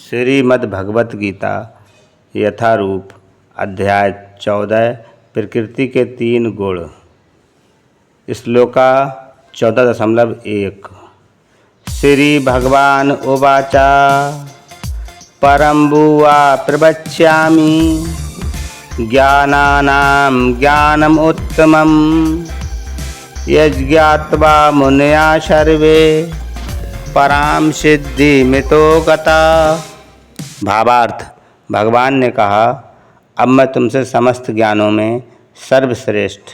श्रीमद् भगवत गीता यथारूप अध्याय 14 प्रकृति के 3 गुण। श्लोका 14.1 श्री भगवान उवाच परं भूवा प्रवक्ष्यामि ज्ञानानां ज्ञानमुत्तमं यज्ञात्वा मुनयः सर्वे पराम सिद्धिमितो गता। भावार्थ, भगवान ने कहा, अब मैं तुमसे समस्त ज्ञानों में सर्वश्रेष्ठ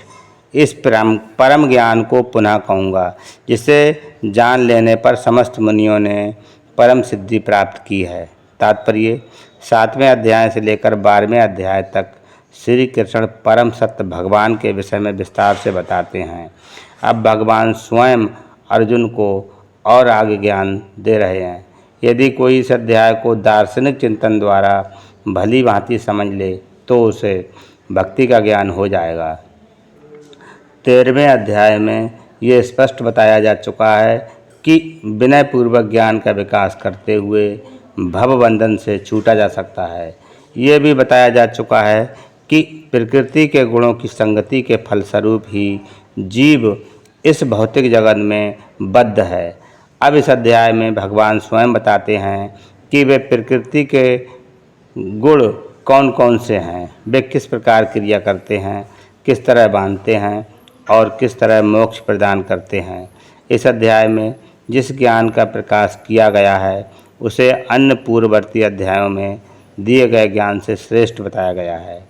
इस परम ज्ञान को पुनः कहूँगा, जिसे जान लेने पर समस्त मुनियों ने परम सिद्धि प्राप्त की है। तात्पर्य, 7वें अध्याय से लेकर 12वें अध्याय तक श्री कृष्ण परम सत्य भगवान के विषय में विस्तार से बताते हैं। अब भगवान स्वयं अर्जुन को और आगे ज्ञान दे रहे हैं। यदि कोई इस अध्याय को दार्शनिक चिंतन द्वारा भली भांति समझ ले तो उसे भक्ति का ज्ञान हो जाएगा। 13वें अध्याय में ये स्पष्ट बताया जा चुका है कि विनयपूर्वक ज्ञान का विकास करते हुए भवबंधन से छूटा जा सकता है। ये भी बताया जा चुका है कि प्रकृति के गुणों की संगति के फलस्वरूप ही जीव इस भौतिक जगत में बद्ध है। अब इस अध्याय में भगवान स्वयं बताते हैं कि वे प्रकृति के गुण कौन कौन से हैं, वे किस प्रकार क्रिया करते हैं, किस तरह बांधते हैं और किस तरह मोक्ष प्रदान करते हैं। इस अध्याय में जिस ज्ञान का प्रकाश किया गया है उसे अन्य पूर्ववर्ती अध्यायों में दिए गए ज्ञान से श्रेष्ठ बताया गया है।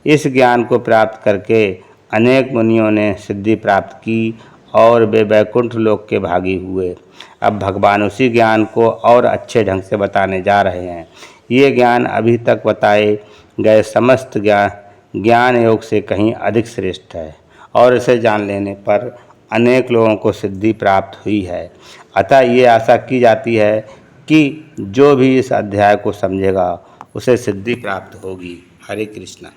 इस ज्ञान को प्राप्त करके अनेक मुनियों ने सिद्धि प्राप्त की और वे वैकुंठ लोक के भागी हुए। अब भगवान उसी ज्ञान को और अच्छे ढंग से बताने जा रहे हैं। ये ज्ञान अभी तक बताए गए समस्त ज्ञान योग से कहीं अधिक श्रेष्ठ है और इसे जान लेने पर अनेक लोगों को सिद्धि प्राप्त हुई है। अतः ये आशा की जाती है कि जो भी इस अध्याय को समझेगा उसे सिद्धि प्राप्त होगी। हरे कृष्णा।